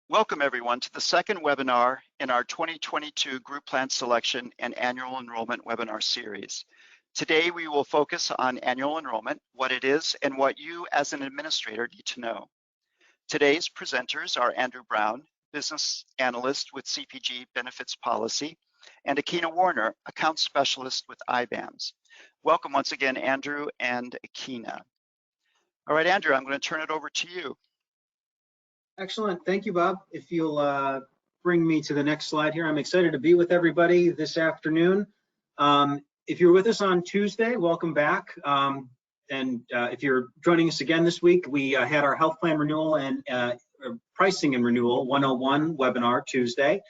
Welcome everyone to the second webinar in our 2022 Group Plan Selection and Annual Enrollment webinar series. Today we will focus on annual enrollment, what it is, and what you as an administrator need to know. Today's presenters are Andrew Brown, Business Analyst with CPG Benefits Policy, and Akina Warner, Account Specialist with IBAMS. Welcome once again, Andrew and Akina. All right, Andrew, I'm going to turn it over to you. Excellent. Thank you, Bob. If you'll bring me to the next slide here. I'm excited to be with everybody this afternoon. If you're with us on Tuesday, welcome back. If you're joining us again this week, we had our health plan renewal and pricing and renewal 101 webinar Tuesday.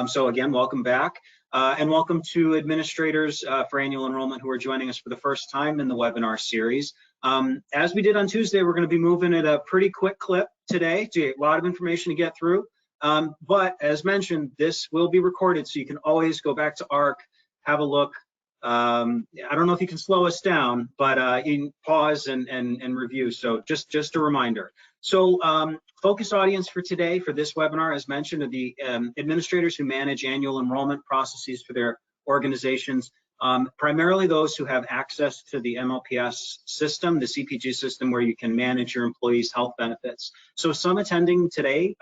So again, welcome back. And welcome to administrators for annual enrollment who are joining us for the first time in the webinar series. As we did on Tuesday, we're going to be moving at a pretty quick clip today. A lot of information to get through. But as mentioned, this will be recorded, so you can always go back to ARC, have a look. I don't know if you can slow us down, but you can pause and review. So just a reminder. So focus audience for today for this webinar, as mentioned, are the administrators who manage annual enrollment processes for their organizations. Primarily those who have access to the MLPS system, the CPG system, where you can manage your employees' health benefits. So some attending today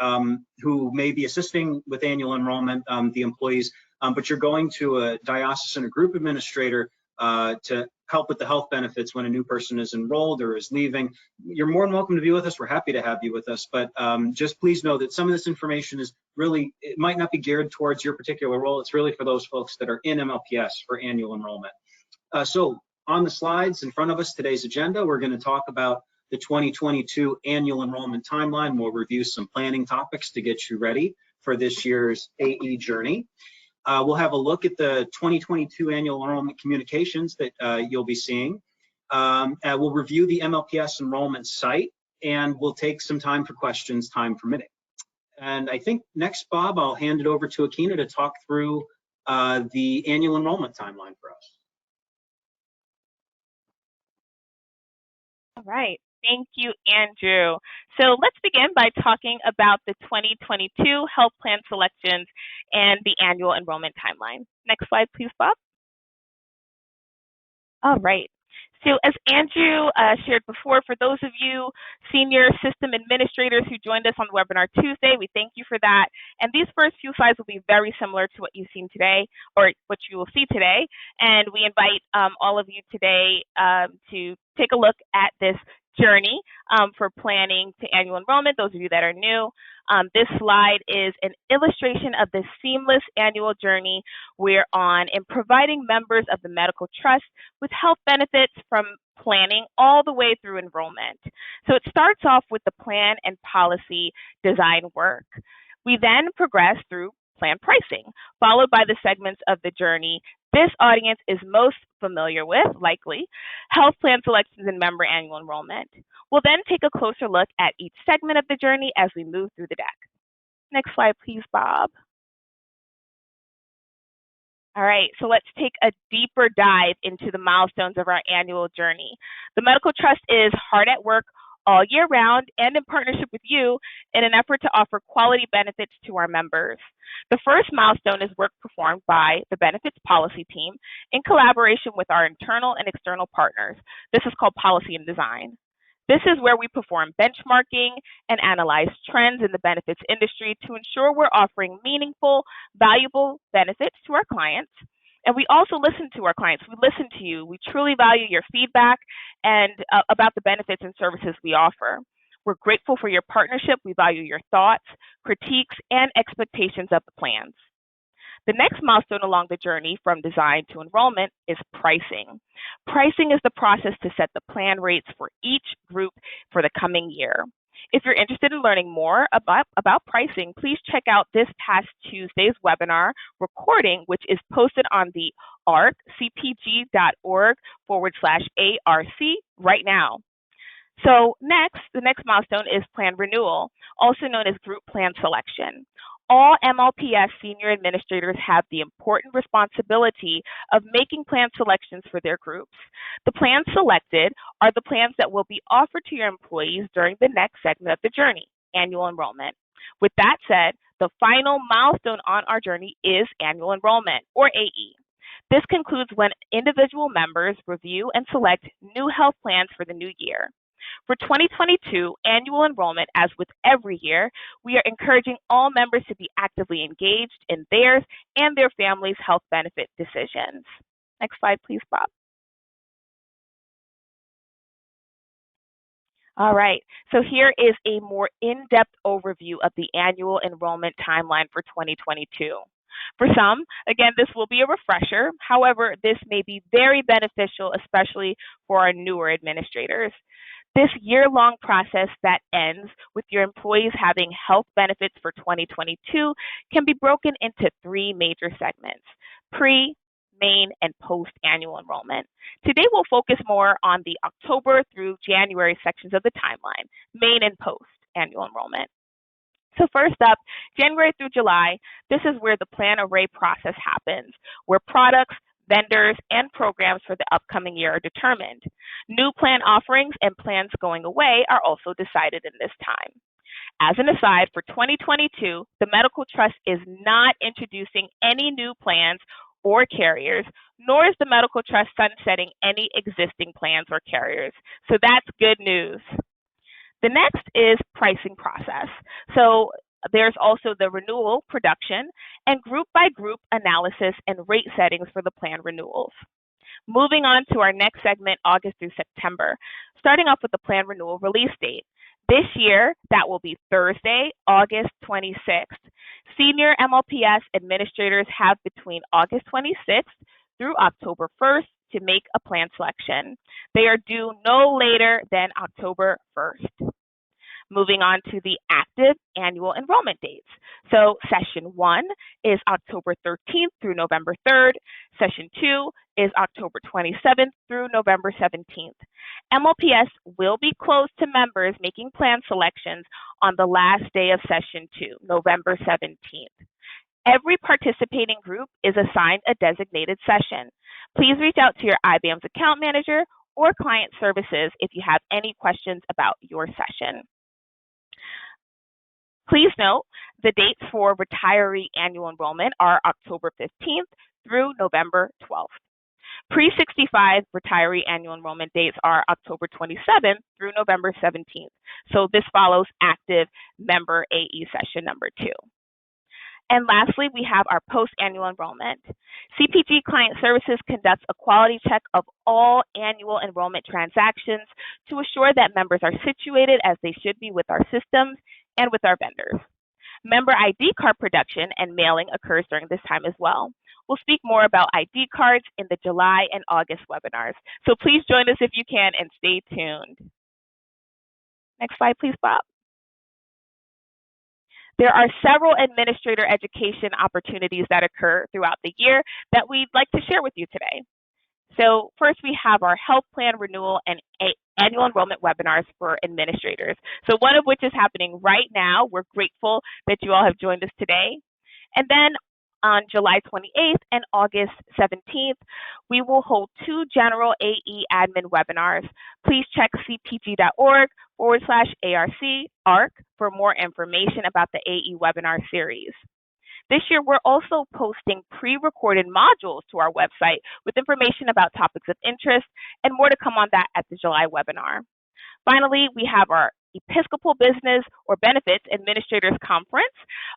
who may be assisting with annual enrollment, the employees, but you're going to a diocesan or group administrator to help with the health benefits when a new person is enrolled or is leaving. You're more than welcome to be with us. We're happy to have you with us, but just please know that some of this information is really, it might not be geared towards your particular role. It's really for those folks that are in MLPS for annual enrollment. So on the slides in front of us, today's agenda, we're going to talk about the 2022 annual enrollment timeline. We'll review some planning topics to get you ready for this year's AE journey. We'll have a look at the 2022 annual enrollment communications that you'll be seeing. We'll review the MLPS enrollment site, and we'll take some time for questions, time permitting. And I think next, Bob, I'll hand it over to Akina to talk through the annual enrollment timeline for us. All right. Thank you, Andrew. So let's begin by talking about the 2022 health plan selections and the annual enrollment timeline. Next slide, please, Bob. All right. So as Andrew shared before, for those of you senior system administrators who joined us on the webinar Tuesday, we thank you for that. And these first few slides will be very similar to what you've seen today, or what you will see today. And we invite all of you today to take a look at this journey for planning to annual enrollment, those of you that are new. This slide is an illustration of the seamless annual journey we're on in providing members of the medical trust with health benefits from planning all the way through enrollment. So it starts off with the plan and policy design work. We then progress through plan pricing, followed by the segments of the journey this audience is most familiar with, likely, health plan selections and member annual enrollment. We'll then take a closer look at each segment of the journey as we move through the deck. Next slide, please, Bob. All right, so let's take a deeper dive into the milestones of our annual journey. The Medical Trust is hard at work all year round and in partnership with you in an effort to offer quality benefits to our members. The first milestone is work performed by the benefits policy team in collaboration with our internal and external partners. This is called policy and design. This is where we perform benchmarking and analyze trends in the benefits industry to ensure we're offering meaningful, valuable benefits to our clients. And we also listen to our clients. We listen to you. We truly value your feedback and about the benefits and services we offer. We're grateful for your partnership. We value your thoughts, critiques, and expectations of the plans. The next milestone along the journey from design to enrollment is pricing. Pricing is the process to set the plan rates for each group for the coming year. If you're interested in learning more about pricing, please check out this past Tuesday's webinar recording, which is posted on the arccpg.org/ARC right now. So the next milestone is plan renewal, also known as group plan selection. All MLPS senior administrators have the important responsibility of making plan selections for their groups. The plans selected are the plans that will be offered to your employees during the next segment of the journey, annual enrollment. With that said, the final milestone on our journey is annual enrollment, or AE. This concludes when individual members review and select new health plans for the new year. For 2022 annual enrollment, as with every year, we are encouraging all members to be actively engaged in theirs and their family's health benefit decisions. Next slide, please, Bob. All right, so here is a more in-depth overview of the annual enrollment timeline for 2022. For some, again, this will be a refresher. However, this may be very beneficial, especially for our newer administrators. This year-long process that ends with your employees having health benefits for 2022 can be broken into three major segments: pre, main, and post-annual enrollment. Today, we'll focus more on the October through January sections of the timeline, main and post-annual enrollment. So first up, January through July, this is where the plan array process happens, where products, vendors, and programs for the upcoming year are determined. New plan offerings and plans going away are also decided in this time. As an aside, for 2022, the Medical Trust is not introducing any new plans or carriers, nor is the Medical Trust sunsetting any existing plans or carriers. So that's good news. The next is pricing process. So there's also the renewal production and group by group analysis and rate settings for the plan renewals. Moving on to our next segment, August through September, starting off with the plan renewal release date. This year, that will be Thursday, August 26th. Senior MLPS administrators have between August 26th through October 1st to make a plan selection. They are due no later than October 1st. Moving on to the active annual enrollment dates. So session 1 is October 13th through November 3rd. Session 2 is October 27th through November 17th. MLPS will be closed to members making plan selections on the last day of session 2, November 17th. Every participating group is assigned a designated session. Please reach out to your IBAM's account manager or client services if you have any questions about your session. Please note, the dates for retiree annual enrollment are October 15th through November 12th. Pre-65 retiree annual enrollment dates are October 27th through November 17th. So this follows active member AE session number 2. And lastly, we have our post-annual enrollment. CPG Client Services conducts a quality check of all annual enrollment transactions to assure that members are situated as they should be with our systems and with our vendors. Member ID card production and mailing occurs during this time as well. We'll speak more about ID cards in the July and August webinars. So please join us if you can and stay tuned. Next slide, please, Bob. There are several administrator education opportunities that occur throughout the year that we'd like to share with you today. So first, we have our health plan renewal and annual enrollment webinars for administrators. So one of which is happening right now. We're grateful that you all have joined us today. And then on July 28th and August 17th, we will hold 2 general AE admin webinars. Please check cpg.org/ARC for more information about the AE webinar series. This year, we're also posting pre-recorded modules to our website with information about topics of interest and more to come on that at the July webinar. Finally, we have our Episcopal Business or Benefits Administrators Conference,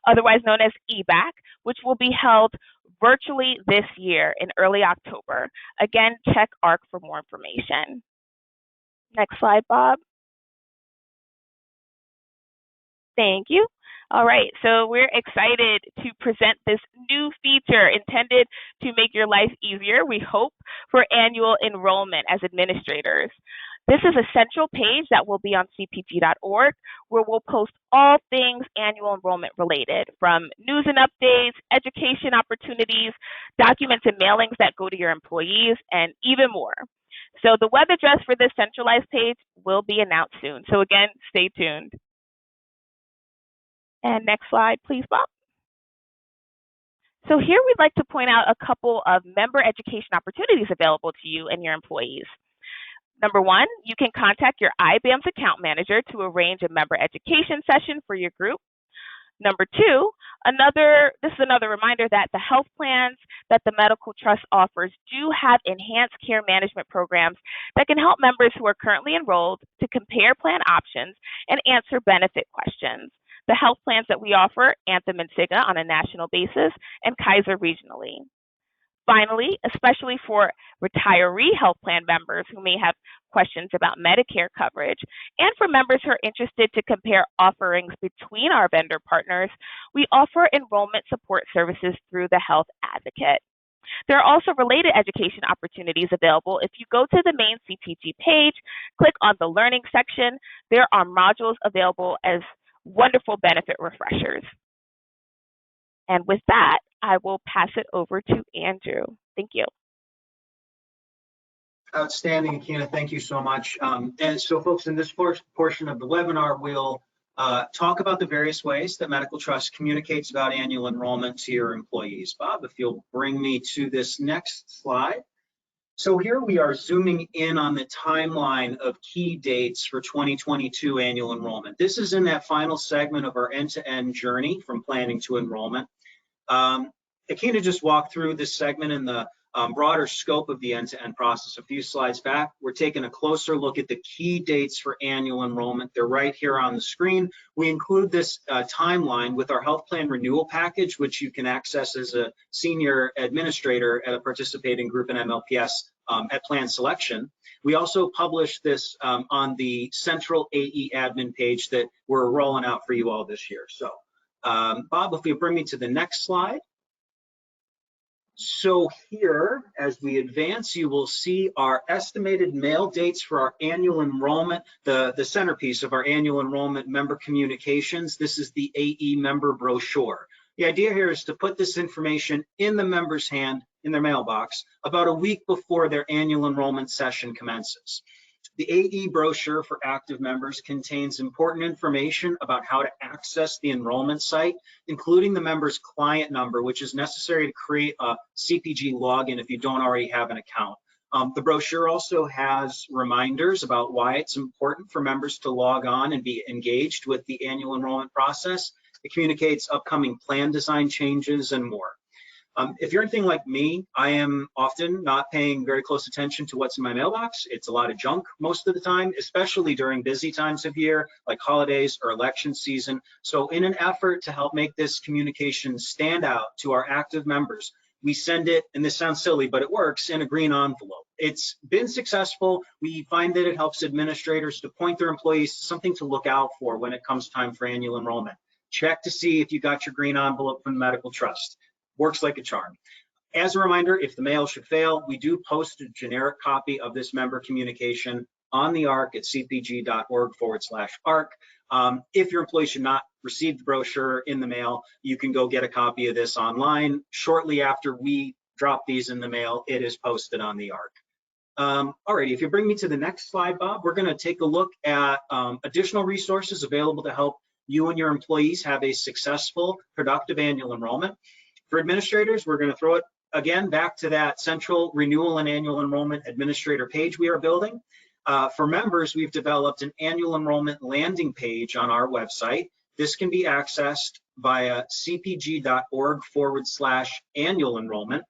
otherwise known as EBAC, which will be held virtually this year in early October. Again, check ARC for more information. Next slide, Bob. Thank you. All right, so we're excited to present this new feature intended to make your life easier, we hope, for annual enrollment as administrators. This is a central page that will be on cpg.org, where we'll post all things annual enrollment related, from news and updates, education opportunities, documents and mailings that go to your employees, and even more. So the web address for this centralized page will be announced soon. So again, stay tuned. And next slide, please, Bob. So here we'd like to point out a couple of member education opportunities available to you and your employees. Number 1, you can contact your IBAM's account manager to arrange a member education session for your group. Number two, this is another reminder that the health plans that the Medical Trust offers do have enhanced care management programs that can help members who are currently enrolled to compare plan options and answer benefit questions. The health plans that we offer, Anthem and Cigna on a national basis, and Kaiser regionally. Finally, especially for retiree health plan members who may have questions about Medicare coverage, and for members who are interested to compare offerings between our vendor partners, we offer enrollment support services through the Health Advocate. There are also related education opportunities available. If you go to the main CTG page, click on the Learning section, there are modules available as wonderful benefit refreshers. And with that, I will pass it over to Andrew. Thank you. Outstanding, Akina. Thank you so much. And so, folks, in this portion of the webinar, we'll talk about the various ways that Medical Trust communicates about annual enrollment to your employees. Bob, if you'll bring me to this next slide. So here we are zooming in on the timeline of key dates for 2022 annual enrollment. This is in that final segment of our end-to-end journey from planning to enrollment. Akina just walked through this segment in the broader scope of the end-to-end process a few slides back. We're taking a closer look at the key dates for annual enrollment. They're right here on the screen. We include this timeline with our health plan renewal package, which you can access as a senior administrator at a participating group in MLPS at plan selection. We also publish this on the central AE admin page that we're rolling out for you all this year. So Bob, if you bring me to the next slide. So here, as we advance, you will see our estimated mail dates for our annual enrollment, the centerpiece of our annual enrollment member communications. This is the AE member brochure. The idea here is to put this information in the member's hand, in their mailbox, about a week before their annual enrollment session commences. The AE brochure for active members contains important information about how to access the enrollment site, including the member's client number, which is necessary to create a CPG login if you don't already have an account. The brochure also has reminders about why it's important for members to log on and be engaged with the annual enrollment process. It communicates upcoming plan design changes and more. If you're anything like me, I am often not paying very close attention to what's in my mailbox. It's a lot of junk most of the time, especially during busy times of year, like holidays or election season. So in an effort to help make this communication stand out to our active members, we send it, and this sounds silly, but it works, in a green envelope. It's been successful. We find that it helps administrators to point their employees to something to look out for when it comes time for annual enrollment. Check to see if you got your green envelope from the Medical Trust. Works like a charm. As a reminder, if the mail should fail, we do post a generic copy of this member communication on the ARC at cpg.org/ARC. If your employee should not receive the brochure in the mail, you can go get a copy of this online. Shortly after we drop these in the mail, it is posted on the ARC. Alrighty, if you bring me to the next slide, Bob, we're going to take a look at additional resources available to help you and your employees have a successful, productive annual enrollment. For administrators, we're going to throw it again back to that central renewal and annual enrollment administrator page we are building. For members, we've developed an annual enrollment landing page on our website. This can be accessed via cpg.org/annual enrollment.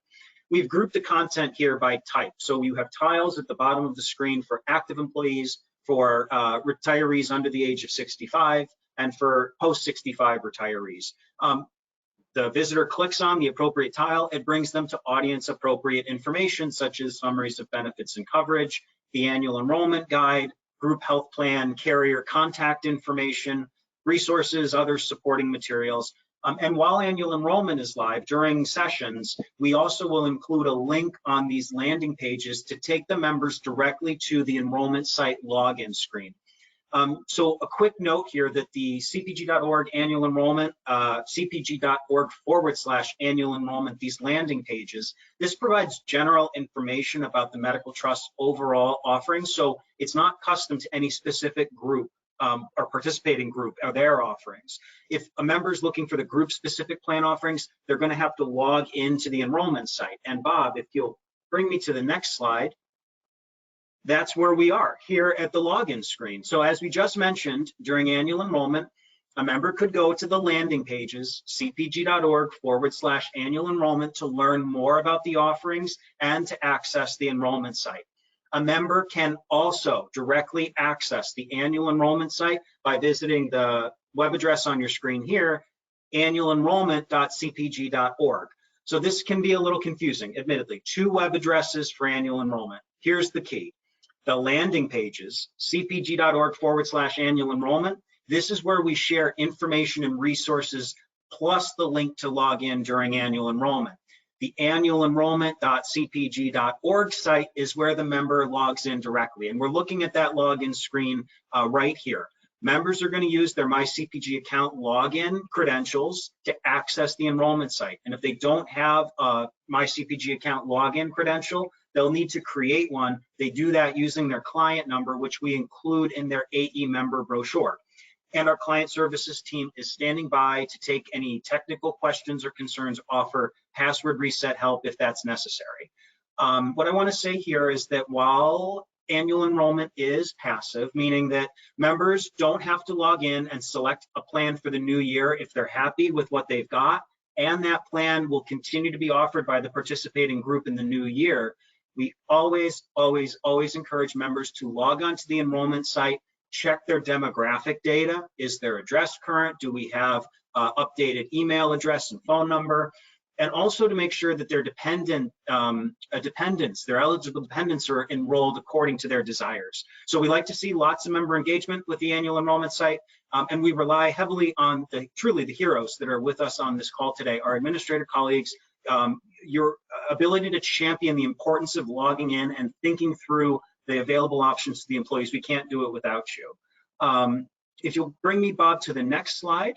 We've grouped the content here by type. So you have tiles at the bottom of the screen for active employees, for retirees under the age of 65, and for post-65 retirees. The visitor clicks on the appropriate tile, it brings them to audience appropriate information such as summaries of benefits and coverage, the annual enrollment guide, group health plan, carrier contact information, resources, other supporting materials. And while annual enrollment is live during sessions, we also will include a link on these landing pages to take the members directly to the enrollment site login screen. So a quick note here that the cpg.org annual enrollment, cpg.org/annual enrollment, these landing pages, this provides general information about the Medical Trust overall offerings. So it's not custom to any specific group or participating group or their offerings. If a member is looking for the group specific plan offerings, they're going to have to log into the enrollment site. And Bob, if you'll bring me to the next slide. That's where we are here at the login screen. So as we just mentioned, during annual enrollment, A member could go to the landing pages, cpg.org/annual enrollment, to learn more about the offerings and to access the enrollment site. A member can also directly access the annual enrollment site by visiting the web address on your screen here, annualenrollment.cpg.org. So this can be a little confusing, admittedly. 2 web addresses for annual enrollment. Here's the key. The landing pages, cpg.org/annual enrollment. This is where we share information and resources, plus the link to log in during annual enrollment. The annualenrollment.cpg.org site is where the member logs in directly. And we're looking at that login screen right here. Members are going to use their MyCPG account login credentials to access the enrollment site. And if they don't have a MyCPG account login credential, they'll need to create one. They do that using their client number, which we include in their AE member brochure. And our client services team is standing by to take any technical questions or concerns, offer password reset help if that's necessary. What I want to say here is that while annual enrollment is passive, meaning that members don't have to log in and select a plan for the new year if they're happy with what they've got, and that plan will continue to be offered by the participating group in the new year. We always encourage members to log on to the enrollment site, check their demographic data. Is their address current? Do we have updated email address and phone number? And also to make sure that their their eligible dependents are enrolled according to their desires. So we like to see lots of member engagement with the annual enrollment site, and we rely heavily on truly the heroes that are with us on this call today, our administrator colleagues. Your ability to champion the importance of logging in and thinking through the available options to the employees. We can't do it without you. If you'll bring me, Bob, to the next slide.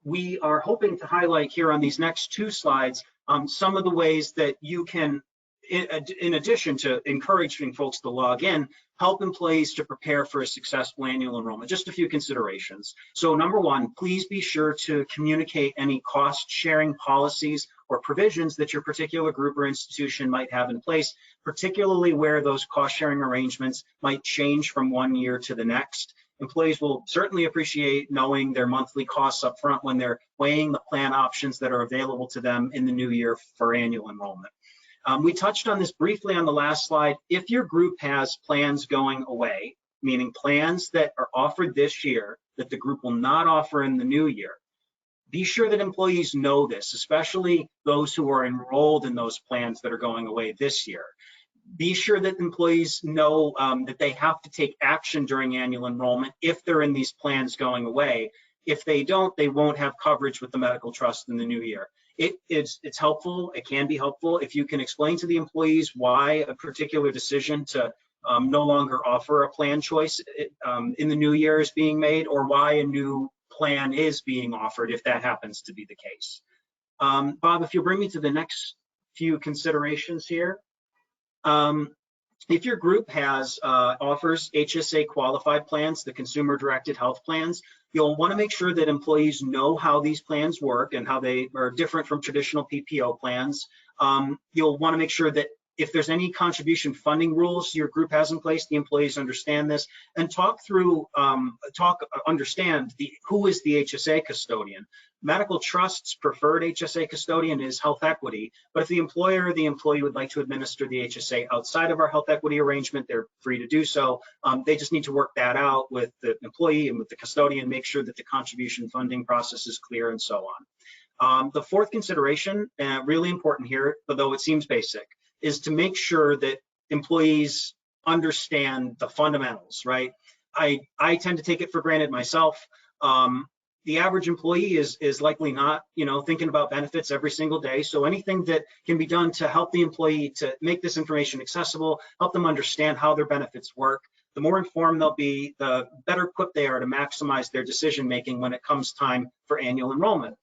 We are hoping to highlight here on these next 2 slides some of the ways that you can, in addition to encouraging folks to log in, help employees to prepare for a successful annual enrollment. Just a few considerations. So number 1, please be sure to communicate any cost sharing policies or provisions that your particular group or institution might have in place, particularly where those cost sharing arrangements might change from one year to the next. Employees will certainly appreciate knowing their monthly costs up front when they're weighing the plan options that are available to them in the new year for annual enrollment. We touched on this briefly on the last slide. If your group has plans going away, meaning plans that are offered this year that the group will not offer in the new year, be sure that employees know this, especially those who are enrolled in those plans that are going away this year. Be sure that employees know that they have to take action during annual enrollment if they're in these plans going away. If they don't, they won't have coverage with the medical trust in the new year. It's helpful, it can be helpful if you can explain to the employees why a particular decision to no longer offer a plan choice in the new year is being made, or why a new plan is being offered if that happens to be the case. Bob, if you'll bring me to the next few considerations here. If your group offers HSA qualified plans, the consumer directed health plans, you'll want to make sure that employees know how these plans work and how they are different from traditional PPO plans. You'll want to make sure that if there's any contribution funding rules your group has in place, the employees understand this, and understand who is the HSA custodian. Medical Trust's preferred HSA custodian is Health Equity, but if the employer or the employee would like to administer the HSA outside of our Health Equity arrangement, they're free to do so. They just need to work that out with the employee and with the custodian, make sure that the contribution funding process is clear and so on. The 4th consideration, really important here, although it seems basic, is to make sure that employees understand the fundamentals, right? I tend to take it for granted myself. The average employee is likely not, thinking about benefits every single day. So anything that can be done to help the employee to make this information accessible, help them understand how their benefits work, the more informed they'll be, the better equipped they are to maximize their decision making when it comes time for annual enrollment.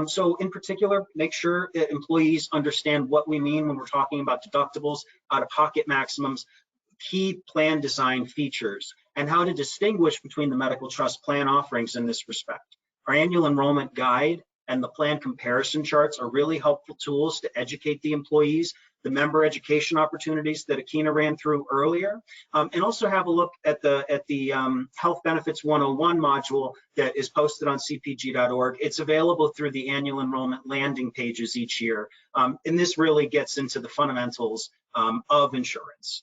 So in particular, make sure that employees understand what we mean when we're talking about deductibles, out-of-pocket maximums, key plan design features, and how to distinguish between the medical trust plan offerings in this respect. Our annual enrollment guide and the plan comparison charts are really helpful tools to educate the employees, the member education opportunities that Akina ran through earlier, and also have a look at the Health Benefits 101 module that is posted on cpg.org. It's available through the annual enrollment landing pages each year, and this really gets into the fundamentals of insurance.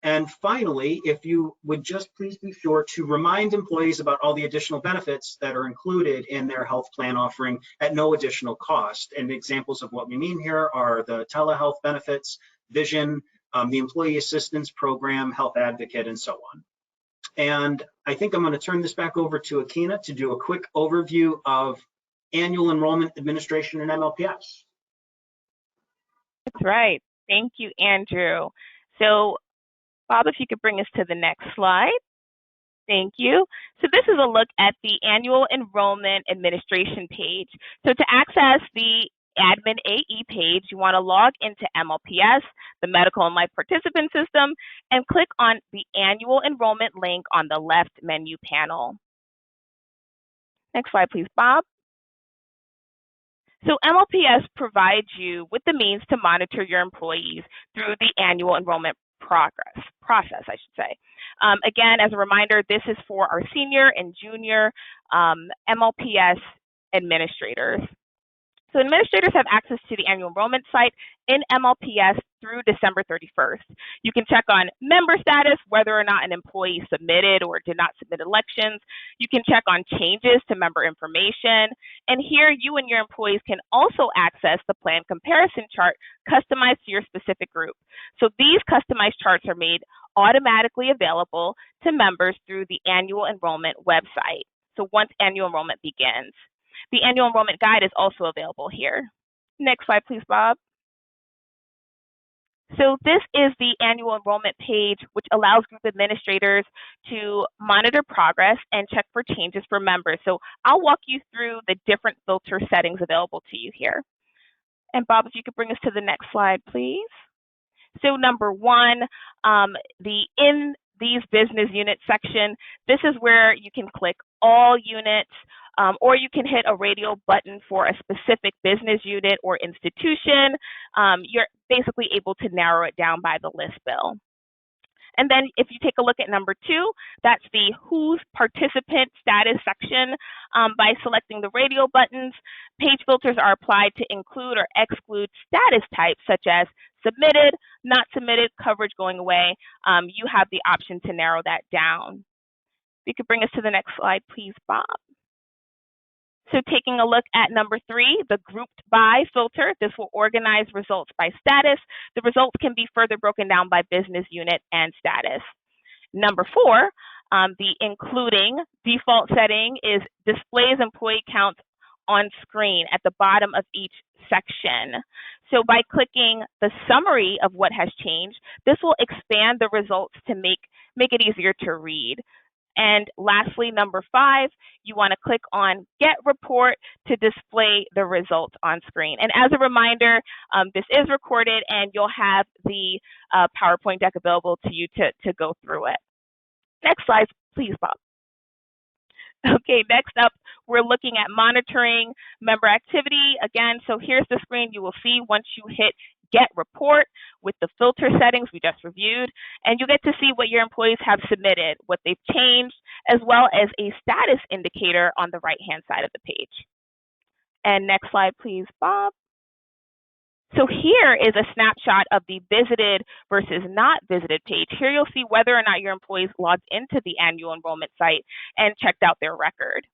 And finally, if you would just please be sure to remind employees about all the additional benefits that are included in their health plan offering at no additional cost. And examples of what we mean here are the telehealth benefits, vision, the employee assistance program, health advocate, and so on. And I think I'm going to turn this back over to Akina to do a quick overview of annual enrollment administration and MLPS. That's right. Thank you, Andrew. So Bob, if you could bring us to the next slide. Thank you. So this is a look at the annual enrollment administration page. So to access the admin AE page, you want to log into MLPS, the Medical and Life Participant System, and click on the annual enrollment link on the left menu panel. Next slide, please, Bob. So MLPS provides you with the means to monitor your employees through the annual enrollment process, I should say. Again, as a reminder, this is for our senior and junior MLPS administrators. So administrators have access to the annual enrollment site in MLPS through December 31st. You can check on member status, whether or not an employee submitted or did not submit elections. You can check on changes to member information. And here, you and your employees can also access the plan comparison chart customized to your specific group. So these customized charts are made automatically available to members through the annual enrollment website. So once annual enrollment begins. The annual enrollment guide is also available here. Next slide, please, Bob. So this is the annual enrollment page, which allows group administrators to monitor progress and check for changes for members. So I'll walk you through the different filter settings available to you here. And Bob, if you could bring us to the next slide, please. So number one, in these business unit section, this is where you can click all units, or you can hit a radial button for a specific business unit or institution. You're basically able to narrow it down by the list bill. And then if you take a look at number two, that's the Who's Participant Status section. By selecting the radial buttons, page filters are applied to include or exclude status types such as submitted, not submitted, coverage going away. You have the option to narrow that down. If you could bring us to the next slide, please, Bob. So taking a look at number three, the grouped by filter, this will organize results by status. The results can be further broken down by business unit and status. Number four, the including default setting is displays employee counts on screen at the bottom of each section. So by clicking the summary of what has changed, this will expand the results to make it easier to read. And lastly, number five, you want to click on Get Report to display the results on screen. And as a reminder, this is recorded and you'll have the PowerPoint deck available to you to go through it. Next slide, please, Bob. Okay, next up, we're looking at monitoring member activity. Again, so here's the screen you will see once you hit Get Report with the filter settings we just reviewed, and you get to see what your employees have submitted, what they've changed, as well as a status indicator on the right-hand side of the page. And next slide, please, Bob. So here is a snapshot of the visited versus not visited page. Here you'll see whether or not your employees logged into the annual enrollment site and checked out their record.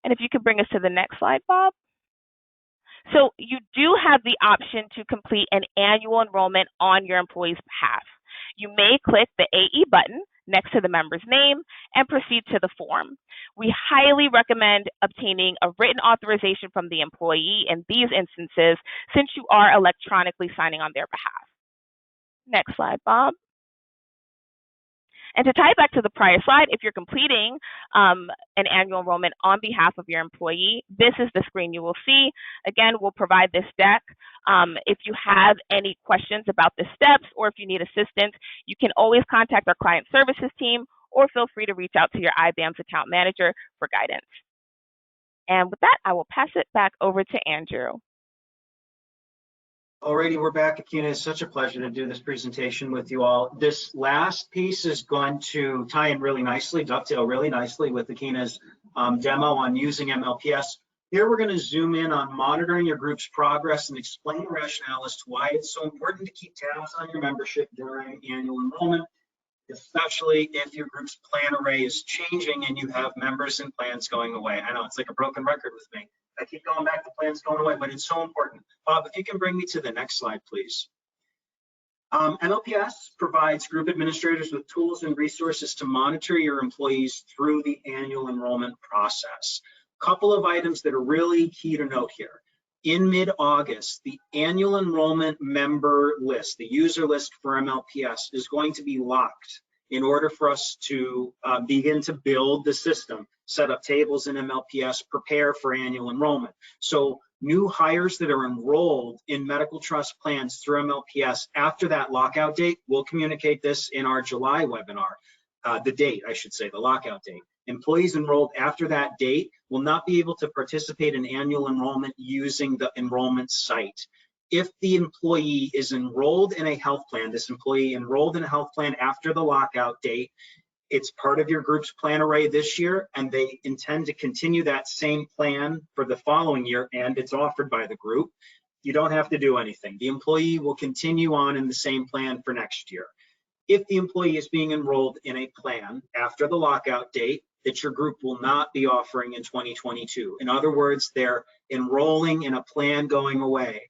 And if you could bring us to the next slide, Bob. So you do have the option to complete an annual enrollment on your employee's behalf. You may click the AE button next to the member's name and proceed to the form. We highly recommend obtaining a written authorization from the employee in these instances since you are electronically signing on their behalf. Next slide, Bob. And to tie it back to the prior slide, if you're completing an annual enrollment on behalf of your employee, this is the screen you will see. Again, we'll provide this deck. If you have any questions about the steps or if you need assistance, you can always contact our client services team or feel free to reach out to your IBAM's account manager for guidance. And with that, I will pass it back over to Andrew. Alrighty, we're back, Akina. It's such a pleasure to do this presentation with you all. This last piece is going to tie in really nicely, dovetail really nicely with Akina's demo on using MLPS. Here we're going to zoom in on monitoring your group's progress and explain the rationale as to why it's so important to keep tabs on your membership during annual enrollment, especially if your group's plan array is changing and you have members and plans going away. I know it's like a broken record with me. I keep going back to plans going away, but it's so important. Bob, if you can bring me to the next slide, please. MLPS provides group administrators with tools and resources to monitor your employees through the annual enrollment process. Couple of items that are really key to note here. In mid-August, the annual enrollment member list, the user list for MLPS, is going to be locked in order for us to begin to build the system, set up tables in MLPS, prepare for annual enrollment. So new hires that are enrolled in medical trust plans through MLPS after that lockout date, we'll communicate this in our July webinar, the date, I should say, the lockout date. Employees enrolled after that date will not be able to participate in annual enrollment using the enrollment site. If the employee is enrolled in a health plan, this employee enrolled in a health plan after the lockout date, it's part of your group's plan array this year, and they intend to continue that same plan for the following year, and it's offered by the group. You don't have to do anything. The employee will continue on in the same plan for next year. If the employee is being enrolled in a plan after the lockout date that your group will not be offering in 2022, in other words, they're enrolling in a plan going away,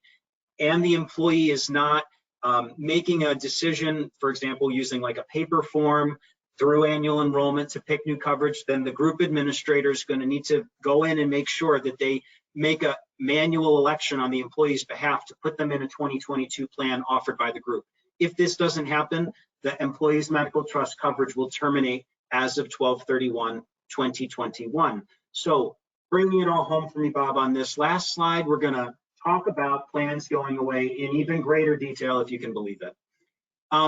and the employee is not making a decision, for example, using like a paper form through annual enrollment to pick new coverage, then the group administrator is going to need to go in and make sure that they make a manual election on the employee's behalf to put them in a 2022 plan offered by the group. If this doesn't happen, the employee's medical trust coverage will terminate as of 12/31/2021. So bringing it all home for me, Bob, on this last slide, we're going to talk about plans going away in even greater detail, if you can believe it.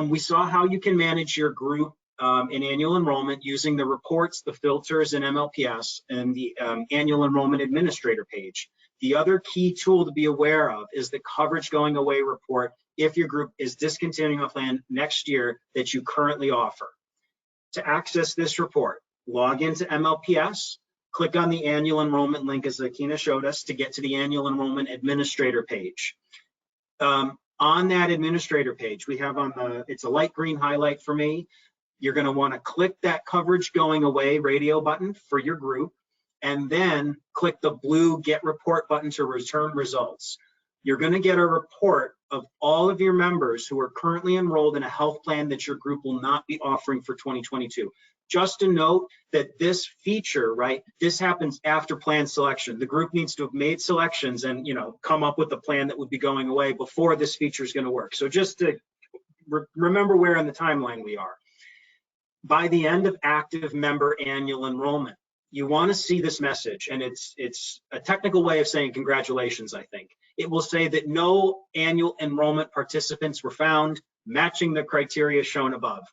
We saw how you can manage your group in annual enrollment using the reports, the filters in MLPS, and the annual enrollment administrator page. The other key tool to be aware of is the coverage going away report if your group is discontinuing a plan next year that you currently offer. To access this report, log into MLPS, click on the annual enrollment link as Akina showed us to get to the annual enrollment administrator page. On that administrator page, we have it's a light green highlight for me. You're going to want to click that coverage going away radio button for your group, and then click the blue get report button to return results. You're going to get a report of all of your members who are currently enrolled in a health plan that your group will not be offering for 2022. Just to note that this feature, right, this happens after plan selection. The group needs to have made selections and, come up with a plan that would be going away before this feature is going to work. So just to remember where in the timeline we are. By the end of active member annual enrollment, you want to see this message, and it's a technical way of saying congratulations, I think. It will say that no annual enrollment participants were found matching the criteria shown above.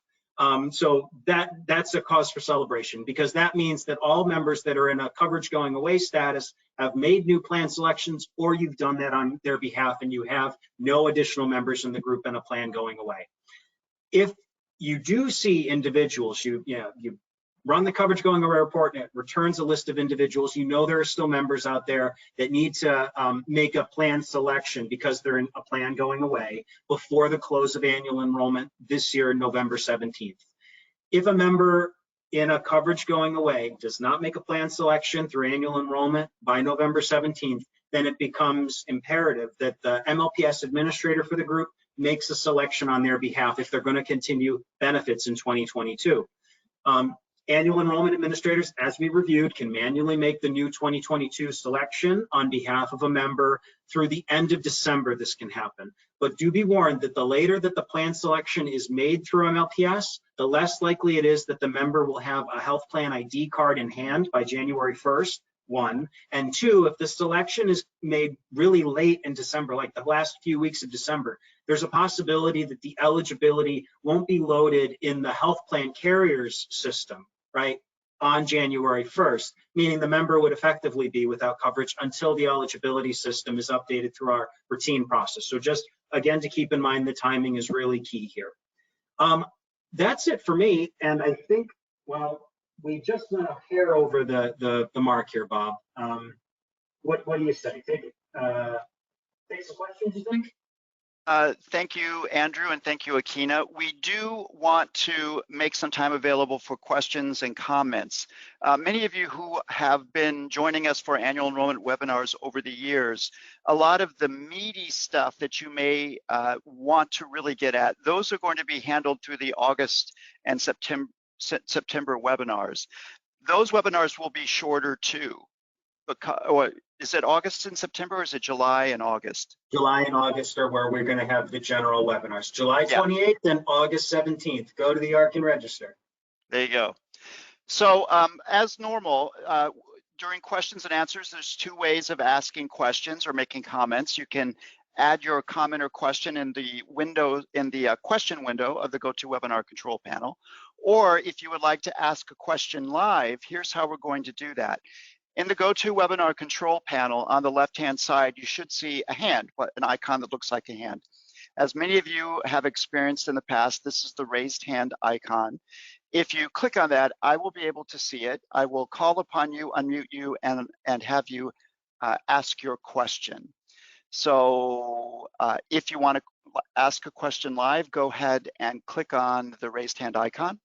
So that's a cause for celebration, because that means that all members that are in a coverage going away status have made new plan selections, or you've done that on their behalf and you have no additional members in the group in a plan going away. If you do see individuals, you run the coverage going away report and it returns a list of individuals, there are still members out there that need to make a plan selection because they're in a plan going away before the close of annual enrollment this year, November 17th. If a member in a coverage going away does not make a plan selection through annual enrollment by November 17th, then it becomes imperative that the MLPS administrator for the group makes a selection on their behalf if they're going to continue benefits in 2022. Annual enrollment administrators, as we reviewed, can manually make the new 2022 selection on behalf of a member through the end of December. This can happen, but do be warned that the later that the plan selection is made through MLPS, the less likely it is that the member will have a health plan ID card in hand by January 1st, one, and two, if the selection is made really late in December, like the last few weeks of December, there's a possibility that the eligibility won't be loaded in the health plan carrier's system, right, on January 1st, meaning the member would effectively be without coverage until the eligibility system is updated through our routine process. So just again, to keep in mind, the timing is really key here. That's it for me. And I think, well, we just went a hair over the mark here, Bob. What do you say? Take some questions, you think? Thank you, Andrew, and thank you, Akina. We do want to make some time available for questions and comments. Many of you who have been joining us for annual enrollment webinars over the years, a lot of the meaty stuff that you may want to really get at, those are going to be handled through the August and September webinars. Those webinars will be shorter too. Is it August and September, or is it July and August? July and August are where we're going to have the general webinars. July 28th and August 17th. Go to the ARC and register. There you go. So as normal, during questions and answers, there's two ways of asking questions or making comments. You can add your comment or question in the window, in the question window of the GoToWebinar control panel. Or if you would like to ask a question live, here's how we're going to do that. In the GoToWebinar control panel on the left-hand side, you should see a hand, an icon that looks like a hand. As many of you have experienced in the past, this is the raised hand icon. If you click on that, I will be able to see it. I will call upon you, unmute you, and have you ask your question. So if you want to ask a question live, go ahead and click on the raised hand icon,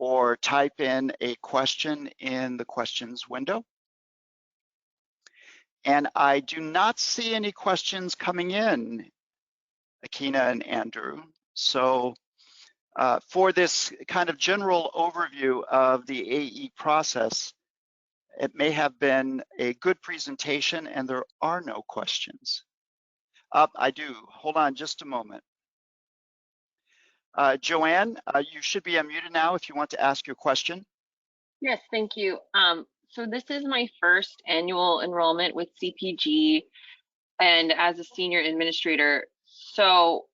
or type in a question in the questions window. And I do not see any questions coming in, Akina and Andrew. So for this kind of general overview of the AE process, it may have been a good presentation and there are no questions. I do, hold on just a moment. Joanne, you should be unmuted now if you want to ask your question. Yes, thank you. So this is my first annual enrollment with CPG and as a senior administrator. So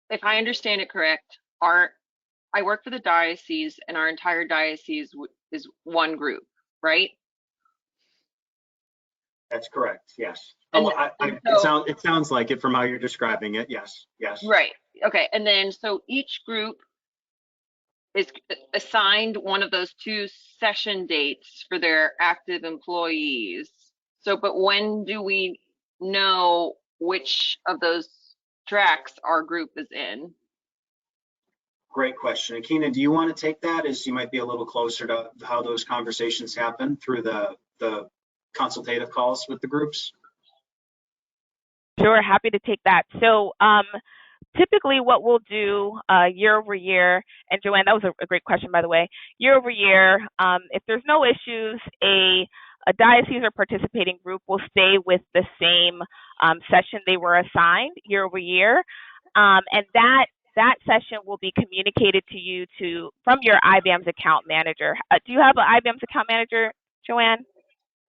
if I understand it correct, I work for the diocese and our entire diocese is one group, right? That's correct, yes. And, it sounds like it from how you're describing it, yes, yes. Right, okay, and then so each group is assigned one of those 2 session dates for their active employees. So, but when do we know which of those tracks our group is in? Great question. Akina, do you want to take that, as you might be a little closer to how those conversations happen through the consultative calls with the groups? Sure, happy to take that. So typically what we'll do year over year, and Joanne, that was a great question, by the way, year over year, if there's no issues, a diocese or participating group will stay with the same session they were assigned year over year. And that session will be communicated to you from your IBAM's account manager. Do you have an IBAM's account manager, Joanne?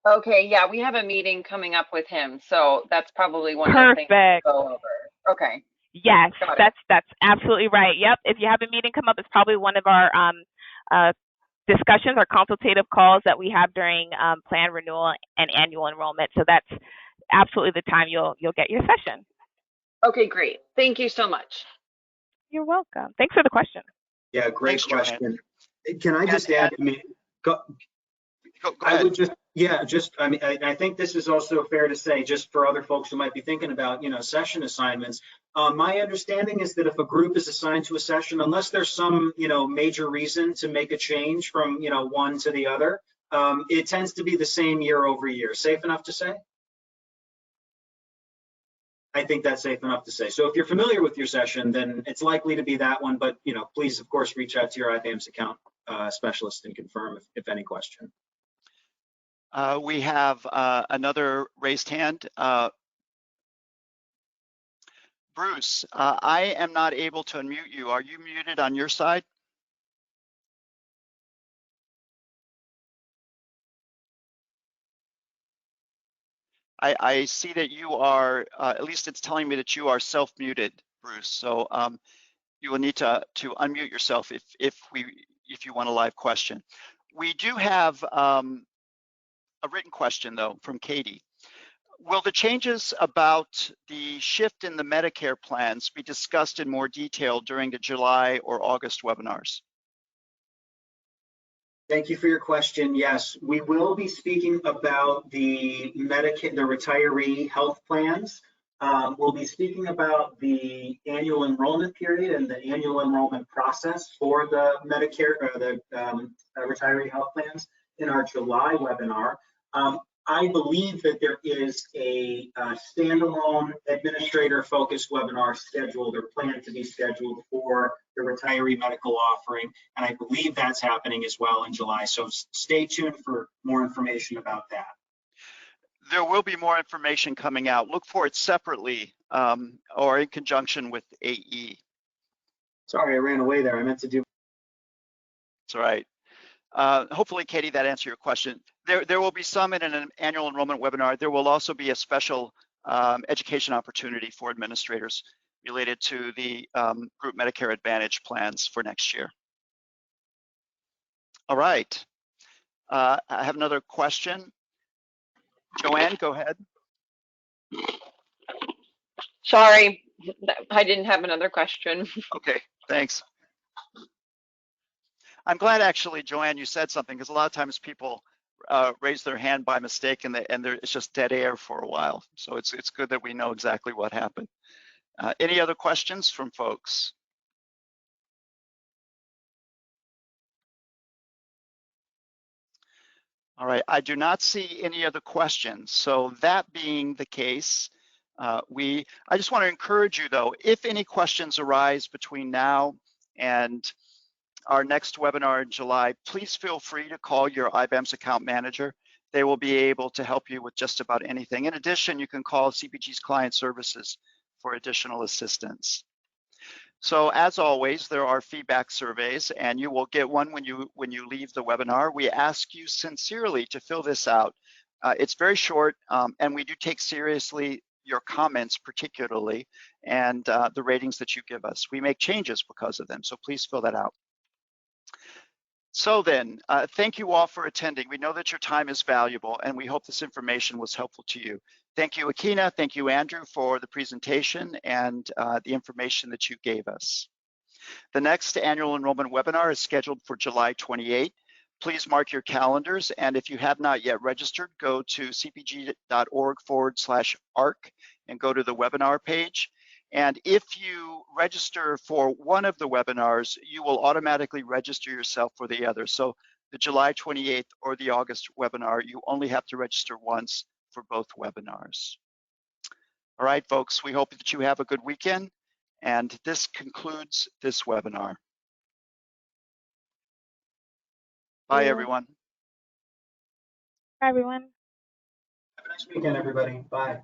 Okay, yeah, we have a meeting coming up with him, so that's probably one of the things to go over. Okay. Yes, that's absolutely right. Yep, if you have a meeting come up, it's probably one of our discussions or consultative calls that we have during plan renewal and annual enrollment. So that's absolutely the time you'll get your session. Okay, great. Thank you so much. You're welcome. Thanks for the question. Yeah, great question. Joanne. Can I just add? I mean, go ahead. I would I mean, I think this is also fair to say, just for other folks who might be thinking about, session assignments. My understanding is that if a group is assigned to a session, unless there's some, major reason to make a change from, one to the other, it tends to be the same year over year. Safe enough to say? I think that's safe enough to say. So if you're familiar with your session, then it's likely to be that one. But, please, of course, reach out to your IBAM's account specialist and confirm if any question. We have another raised hand. Bruce, I am not able to unmute you. Are you muted on your side? I see that you are, at least it's telling me that you are self-muted, Bruce. So you will need to unmute yourself if you want a live question. We do have a written question though from Katie. Will the changes about the shift in the Medicare plans be discussed in more detail during the July or August webinars? Thank you for your question. Yes, we will be speaking about the Medicare, the retiree health plans. We'll be speaking about the annual enrollment period and the annual enrollment process for the Medicare or the retiree health plans in our July webinar. I believe that there is a standalone administrator-focused webinar scheduled or planned to be scheduled for the retiree medical offering, and I believe that's happening as well in July. So stay tuned for more information about that. There will be more information coming out. Look for it separately or in conjunction with AE. Sorry, I ran away there. I meant to do. That's all right. Hopefully, Katie, that answered your question. There will be some in an annual enrollment webinar. There will also be a special education opportunity for administrators related to the group Medicare Advantage plans for next year. All right. I have another question. Joanne, go ahead. Sorry, I didn't have another question. Okay, thanks. I'm glad actually, Joanne, you said something, because a lot of times people raise their hand by mistake and it's just dead air for a while. So it's good that we know exactly what happened. Any other questions from folks? All right, I do not see any other questions. So that being the case, I just want to encourage you though, if any questions arise between now and our next webinar in July, please feel free to call your IBAMS account manager. They will be able to help you with just about anything. In addition, you can call CPG's client services for additional assistance. So as always, there are feedback surveys and you will get one when you leave the webinar. We ask you sincerely to fill this out. It's very short and we do take seriously your comments particularly and the ratings that you give us. We make changes because of them, so please fill that out. So then, thank you all for attending. We know that your time is valuable and we hope this information was helpful to you. Thank you, Akina. Thank you, Andrew, for the presentation and the information that you gave us. The next annual enrollment webinar is scheduled for July 28. Please mark your calendars, and if you have not yet registered, go to cpg.org/ARC and go to the webinar page. And if you register for one of the webinars, you will automatically register yourself for the other. So the July 28th or the August webinar, you only have to register once for both webinars. All right, folks, we hope that you have a good weekend. And this concludes this webinar. Bye, everyone. Bye, everyone. Have a nice weekend, everybody. Bye.